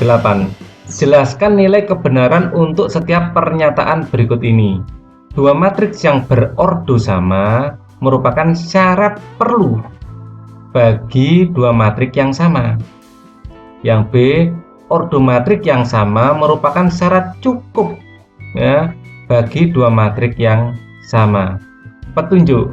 8. Jelaskan nilai kebenaran untuk setiap pernyataan berikut ini. Dua matriks yang berordo sama merupakan syarat perlu bagi dua matriks yang sama. Yang B, ordo matriks yang sama merupakan syarat cukup ya bagi dua matriks yang sama. Petunjuk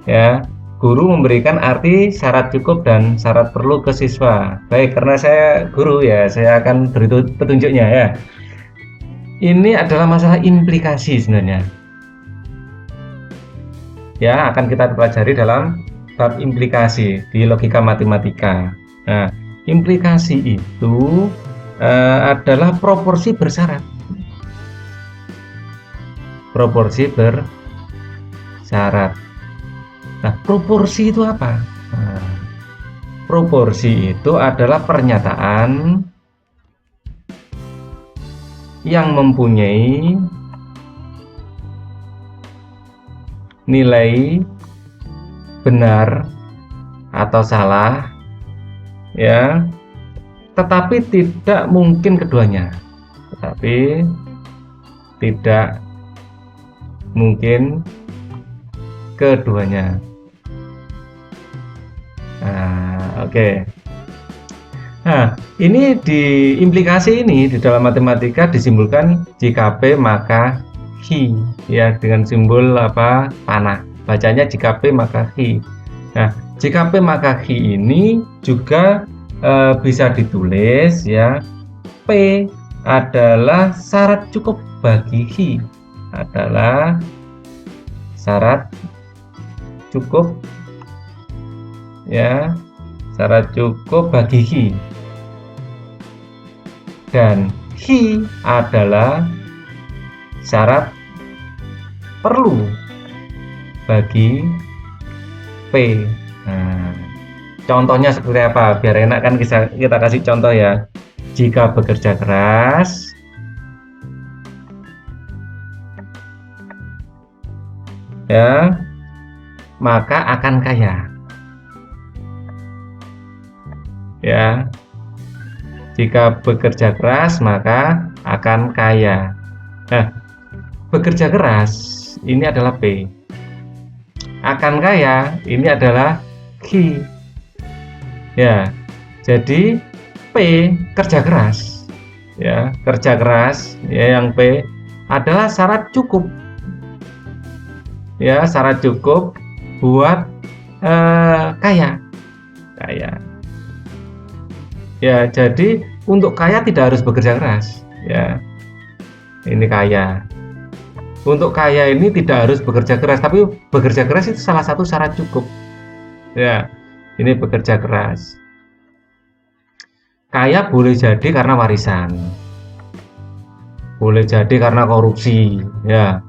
ya, guru memberikan arti syarat cukup dan syarat perlu ke siswa. Baik, karena saya guru ya, saya akan beri petunjuknya ya. Ini adalah masalah implikasi sebenarnya. Ya, akan kita pelajari dalam bab implikasi di logika matematika. Nah, implikasi itu adalah proporsi bersyarat. Proporsi bersyarat. Nah, proporsi itu apa? Nah, proporsi itu adalah pernyataan yang mempunyai nilai benar atau salah ya, tetapi tidak mungkin keduanya. Tetapi tidak mungkin keduanya. Nah, oke. Nah, ini di implikasi ini di dalam matematika disimbolkan jika P maka Hi ya, dengan simbol apa? Panah. Bacanya jika P maka Hi. Nah, jika P maka Hi ini juga bisa ditulis ya, P adalah syarat cukup bagi Hi, adalah syarat cukup ya, syarat cukup bagi Hi, dan Hi adalah syarat perlu bagi P. Nah, contohnya seperti apa? Biar enak kan kita kasih contoh ya. Jika bekerja keras ya, maka akan kaya. Ya. Jika bekerja keras maka akan kaya. Nah, bekerja keras ini adalah P. Akan kaya ini adalah Hi. Ya. Jadi P kerja keras. Ya, kerja keras ya yang P adalah syarat cukup. Ya, syarat cukup buat kaya. Kaya. Ya, jadi untuk kaya tidak harus bekerja keras. Ya. Ini kaya. Untuk kaya ini tidak harus bekerja keras, tapi bekerja keras itu salah satu syarat cukup. Ya, ini bekerja keras. Kaya boleh jadi karena warisan, boleh jadi karena korupsi, ya,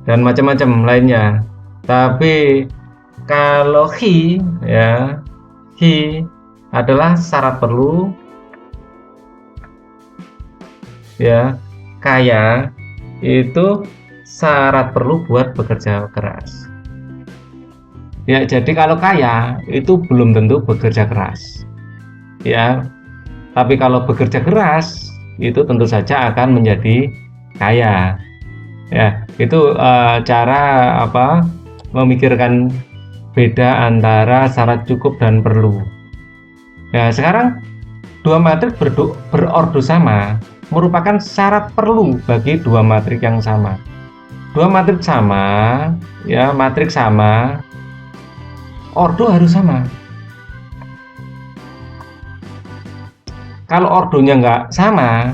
dan macam-macam lainnya. Tapi kalau Hi, ya, Hi adalah syarat perlu, ya, kaya itu syarat perlu buat bekerja keras. Ya, jadi kalau kaya itu belum tentu bekerja keras. Ya, tapi kalau bekerja keras itu tentu saja akan menjadi kaya. Ya, itu cara apa memikirkan beda antara syarat cukup dan perlu. Ya, sekarang dua matriks berordo sama merupakan syarat perlu bagi dua matriks yang sama. Dua matriks sama, ya, matriks sama, ordo harus sama. Kalau ordonya nggak sama,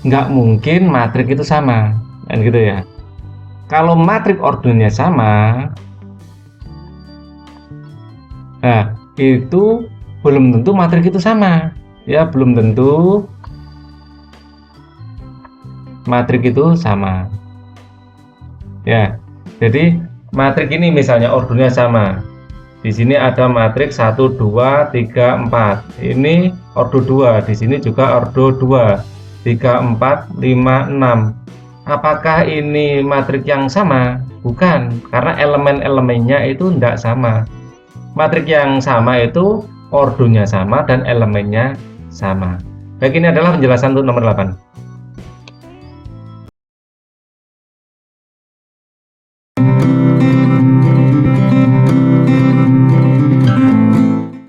nggak mungkin matriks itu sama, kan gitu ya. Kalau matriks ordonya sama, nah itu belum tentu matriks itu sama, ya, belum tentu matriks itu sama. Ya, jadi matriks ini misalnya ordonya sama. Di sini ada matriks 1 2 3 4. Ini ordo 2, di sini juga ordo 2. 3 4 5 6. Apakah ini matriks yang sama? Bukan, karena elemen-elemennya itu tidak sama. Matriks yang sama itu ordonya sama dan elemennya sama. Baik, ini adalah penjelasan untuk nomor 8.